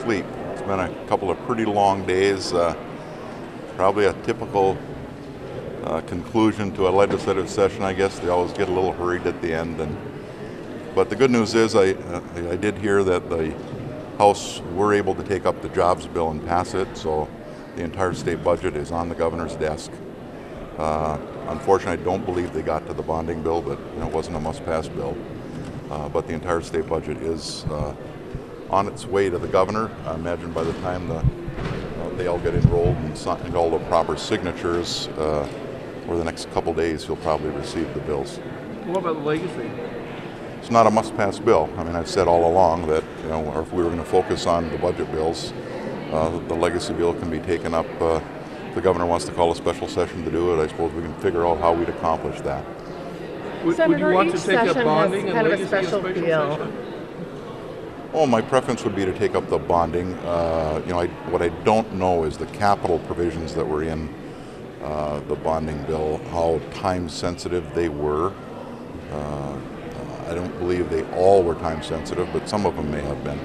sleep. It's been a couple of pretty long days, probably a typical conclusion to a legislative session, I guess. They always get a little hurried at the end. But the good news is I did hear that the House were able to take up the jobs bill and pass it, so the entire state budget is on the governor's desk. Unfortunately, I don't believe they got to the bonding bill, but it wasn't a must-pass bill. But the entire state budget is on its way to the governor. I imagine by the time they all get enrolled and signed all the proper signatures over the next couple days, he'll probably receive the bills. What about the legacy? It's not a must-pass bill. I mean, I've said all along that or if we were going to focus on the budget bills, the legacy bill can be taken up. If the governor wants to call a special session to do it, I suppose we can figure out how we'd accomplish that. Would you want to take up bonding and legacy as a special session? Oh, my preference would be to take up the bonding. What I don't know is the capital provisions that were in the bonding bill, how time-sensitive they were. I don't believe they all were time-sensitive, but some of them may have been.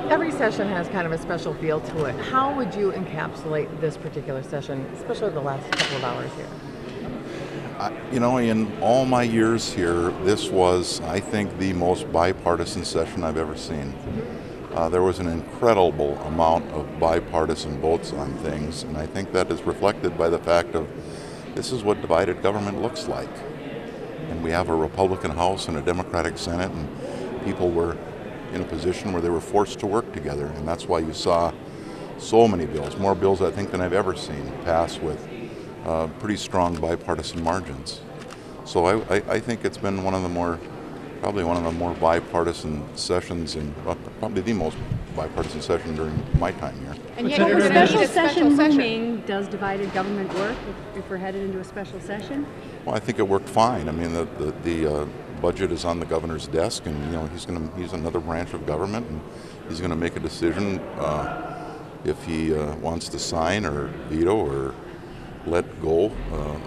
Every session has kind of a special feel to it. How would you encapsulate this particular session, especially the last couple of hours here? In all my years here, this was, I think, the most bipartisan session I've ever seen. There was an incredible amount of bipartisan votes on things, and I think that is reflected by the fact of this is what divided government looks like. And we have a Republican House and a Democratic Senate, and people were in a position where they were forced to work together, and that's why you saw so many bills, more bills I think than I've ever seen, pass with pretty strong bipartisan margins. So I think it's been probably one of the more bipartisan sessions, and probably the most bipartisan session during my time here. And yet, with a special session looming, does divided government work if we're headed into a special session? Well, I think it worked fine. I mean, the budget is on the governor's desk, and he's another branch of government, and he's going to make a decision if he wants to sign or veto or let go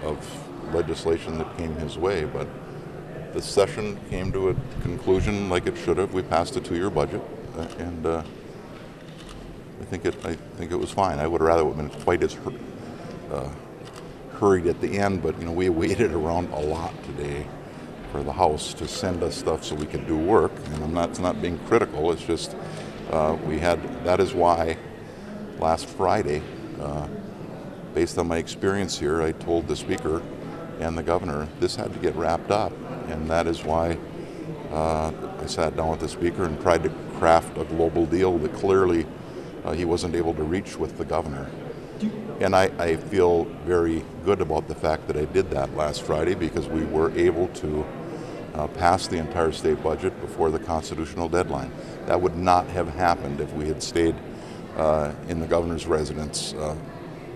of legislation that came his way. But the session came to a conclusion like it should have. We passed a 2-year budget, and I think it was fine. I would rather have been quite as hurried at the end, but we waited around a lot today for the House to send us stuff so we could do work. And it's not being critical. It's just that is why last Friday, based on my experience here, I told the Speaker and the Governor this had to get wrapped up, and that is why I sat down with the Speaker and tried to craft a global deal that clearly he wasn't able to reach with the Governor. And I feel very good about the fact that I did that last Friday, because we were able to pass the entire state budget before the constitutional deadline. That would not have happened if we had stayed in the governor's residence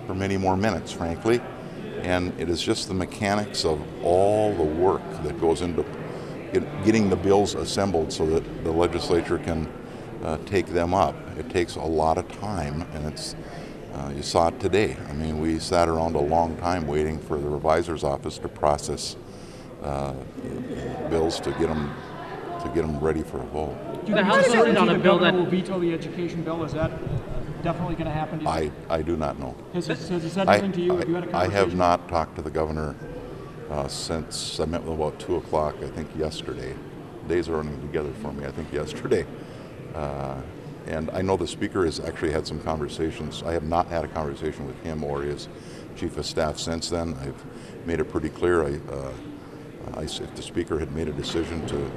for many more minutes, frankly. And it is just the mechanics of all the work that goes into getting the bills assembled so that the legislature can take them up. It takes a lot of time, and you saw it today. I mean, we sat around a long time waiting for the revisor's office to process bills to get them ready for a vote. Do the House voted on a bill that will veto the education bill? Is that definitely going to happen? I do not know. Has he said anything to you? Have you had a conversation? I have not talked to the governor since I met with him about 2 o'clock, I think yesterday. Days are running together for me, I think yesterday. And I know the Speaker has actually had some conversations. I have not had a conversation with him or his Chief of Staff since then. I've made it pretty clear. If the Speaker had made a decision to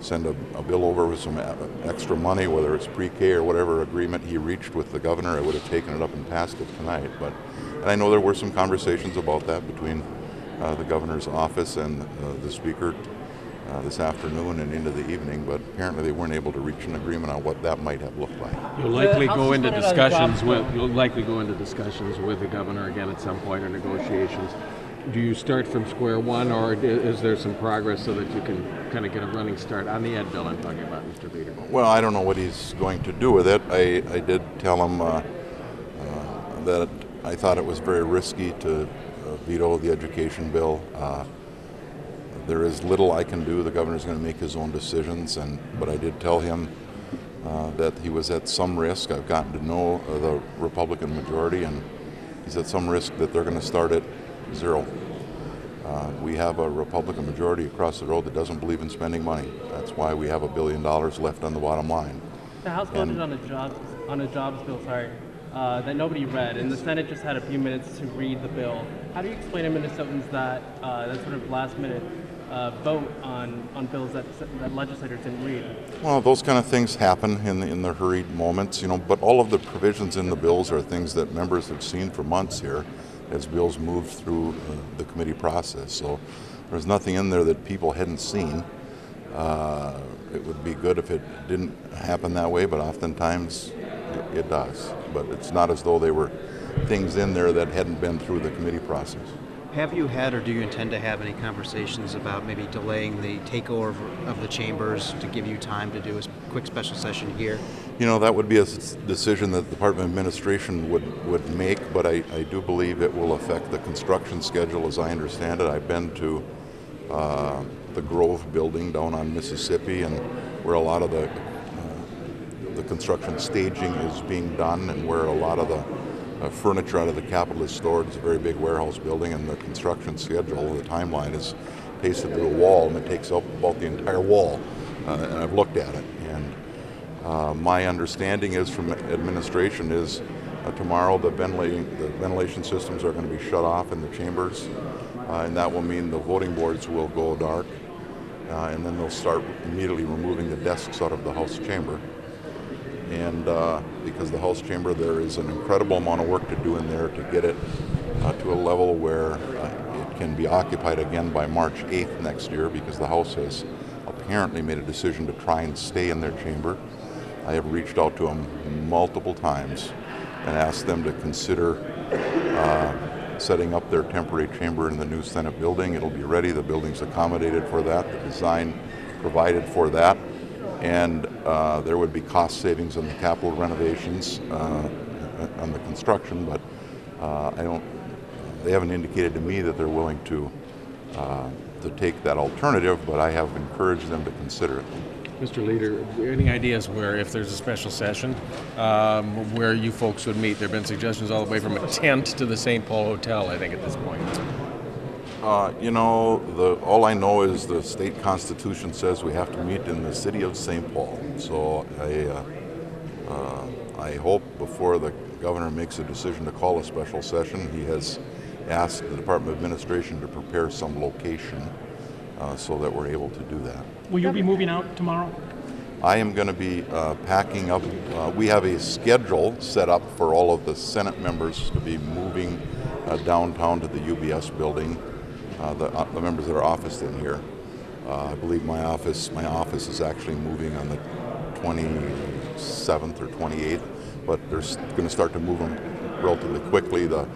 send a bill over with some extra money, whether it's pre-K or whatever agreement he reached with the governor, I would have taken it up and passed it tonight. And I know there were some conversations about that between the governor's office and the Speaker this afternoon and into the evening, but apparently they weren't able to reach an agreement on what that might have looked like. You'll likely go into discussions with the governor again at some point, or negotiations. Do you start from square one, or is there some progress so that you can kind of get a running start on the ed bill I'm talking about, Mr. Leader? Well, I don't know what he's going to do with it. I did tell him that I thought it was very risky to veto the education bill. There is little I can do. The governor's going to make his own decisions, but I did tell him that he was at some risk. I've gotten to know the Republican majority, and he's at some risk that they're going to start at zero. We have a Republican majority across the road that doesn't believe in spending money. That's why we have $1 billion left on the bottom line. The House voted on a jobs bill, that nobody read, and the Senate just had a few minutes to read the bill. How do you explain to Minnesotans that sort of last-minute vote on bills that legislators didn't read? Well, those kind of things happen in the hurried moments, but all of the provisions in the bills are things that members have seen for months here as bills move through the committee process. So there's nothing in there that people hadn't seen. It would be good if it didn't happen that way, but oftentimes it does. But it's not as though they were things in there that hadn't been through the committee process. Have you had, or do you intend to have any conversations about maybe delaying the takeover of the chambers to give you time to do a quick special session here? That would be a decision that the Department of Administration would make, but I do believe it will affect the construction schedule as I understand it. I've been to the Grove building down on Mississippi, and where a lot of the construction staging is being done, and where a lot of the furniture out of the Capitol is stored. It's a very big warehouse building, and the construction schedule, the timeline is pasted to the wall, and it takes up about the entire wall. And I've looked at it, and my understanding is from administration is tomorrow the ventilation systems are going to be shut off in the chambers, and that will mean the voting boards will go dark, and then they'll start immediately removing the desks out of the House chamber. And because the House chamber, there is an incredible amount of work to do in there to get it to a level where it can be occupied again by March 8th next year, because the House has apparently made a decision to try and stay in their chamber. I have reached out to them multiple times and asked them to consider setting up their temporary chamber in the new Senate building. It'll be ready. The building's accommodated for that. The design provided for that. And there would be cost savings on the capital renovations on the construction, but they haven't indicated to me that they're willing to take that alternative, but I have encouraged them to consider it. Mr. Leader, any ideas where, if there's a special session, where you folks would meet? There have been suggestions all the way from a tent to the St. Paul Hotel, I think, at this point. All I know is the state constitution says we have to meet in the city of St. Paul. So I hope before the governor makes a decision to call a special session, he has asked the Department of Administration to prepare some location so that we're able to do that. Will you be moving out tomorrow? I am going to be packing up. We have a schedule set up for all of the Senate members to be moving downtown to the UBS building. The members that are officed in here. I believe my office is actually moving on the 27th or 28th, but they're going to start to move them relatively quickly. The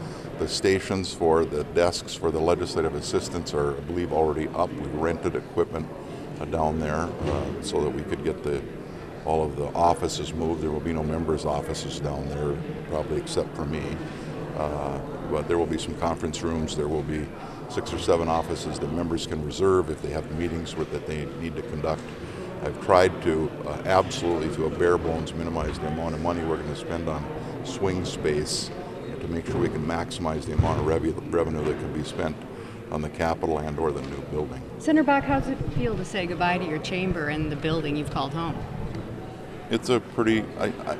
stations for the desks for the legislative assistants are, I believe, already up. We've rented equipment down there so that we could get all of the offices moved. There will be no members' offices down there, probably except for me. But there will be some conference rooms. There will be 6 or 7 offices that members can reserve if they have meetings that they need to conduct. I've tried to absolutely, to a bare bones, minimize the amount of money we're going to spend on swing space to make sure we can maximize the amount of revenue that can be spent on the Capitol and or the new building. Senator Bakk, how does it feel to say goodbye to your chamber and the building you've called home? It's a pretty,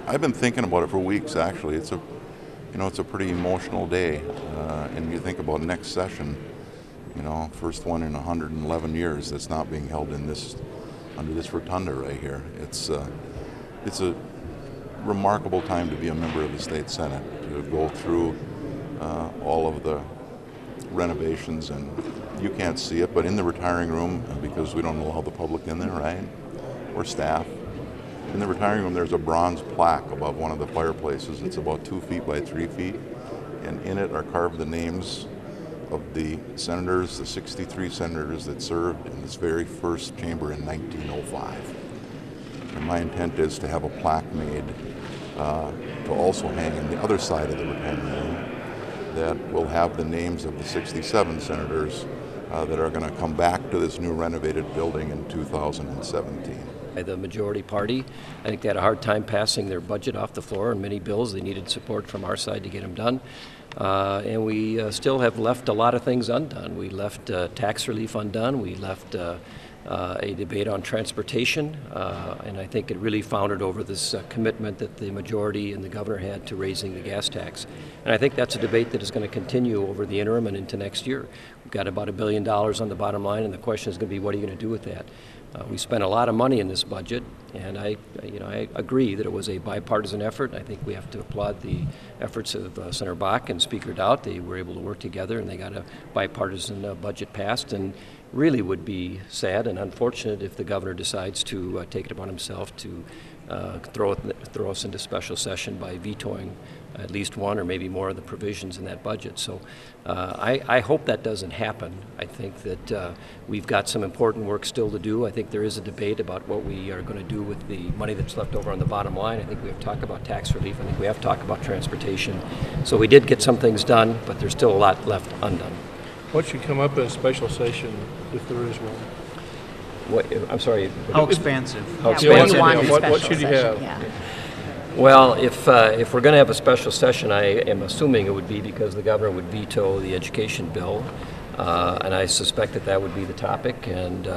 I've been thinking about it for weeks actually. It's a pretty emotional day, and you think about next session, first one in 111 years that's not being held under this rotunda right here. It's a remarkable time to be a member of the state Senate, to go through all of the renovations, and you can't see it, but in the retiring room, because we don't allow the public in there, right? Or staff. In the retiring room, there's a bronze plaque above one of the fireplaces. It's about 2 feet by 3 feet, and in it are carved the names of the senators, the 63 senators that served in this very first chamber in 1905. And my intent is to have a plaque made to also hang in the other side of the retiring room that will have the names of the 67 senators that are going to come back to this new renovated building in 2017. by the majority party. I think they had a hard time passing their budget off the floor, and many bills they needed support from our side to get them done. And we still have left a lot of things undone. We left tax relief undone. We left a debate on transportation, and I think it really founded over this commitment that the majority and the governor had to raising the gas tax. And I think that's a debate that is going to continue over the interim and into next year. We've got about $1 billion on the bottom line, and the question is going to be, what are you going to do with that? We spent a lot of money in this budget, and I agree that it was a bipartisan effort. I think we have to applaud the efforts of Senator Bakk and Speaker Dowd. They were able to work together, and they got a bipartisan budget passed. And really would be sad and unfortunate if the governor decides to take it upon himself to throw us into special session by vetoing at least one or maybe more of the provisions in that budget. So I hope that doesn't happen. I think that we've got some important work still to do. I think there is a debate about what we are going to do with the money that's left over on the bottom line. I think we have talked about tax relief. I think we have talked about transportation. So we did get some things done, but there's still a lot left undone. What should come up in a special session if there is one? I'm sorry. How expansive? How Yeah, expansive? What should you have? Yeah. Well, if we're going to have a special session, I am assuming it would be because the governor would veto the education bill, and I suspect that would be the topic. And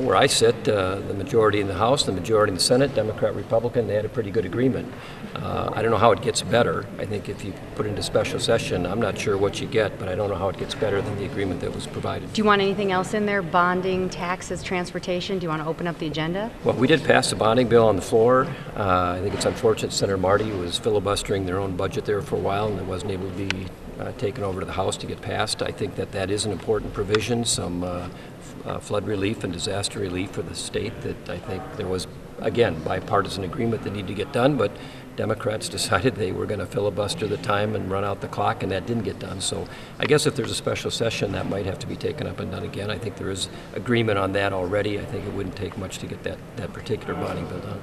where I sit, the majority in the House, the majority in the Senate, Democrat, Republican, they had a pretty good agreement. I don't know how it gets better. I think if you put it into special session, I'm not sure what you get, but I don't know how it gets better than the agreement that was provided. Do you want anything else in there? Bonding, taxes, transportation? Do you want to open up the agenda? Well, we did pass the bonding bill on the floor. I think it's unfortunate Senator Marty was filibustering their own budget there for a while, and it wasn't able to be taken over to the House to get passed. I think that is an important provision, some flood relief and disaster relief for the state that I think there was, again, bipartisan agreement that needed to get done, but Democrats decided they were going to filibuster the time and run out the clock, and that didn't get done. So I guess if there's a special session, that might have to be taken up and done again. I think there is agreement on that already. I think it wouldn't take much to get that particular bonding bill done.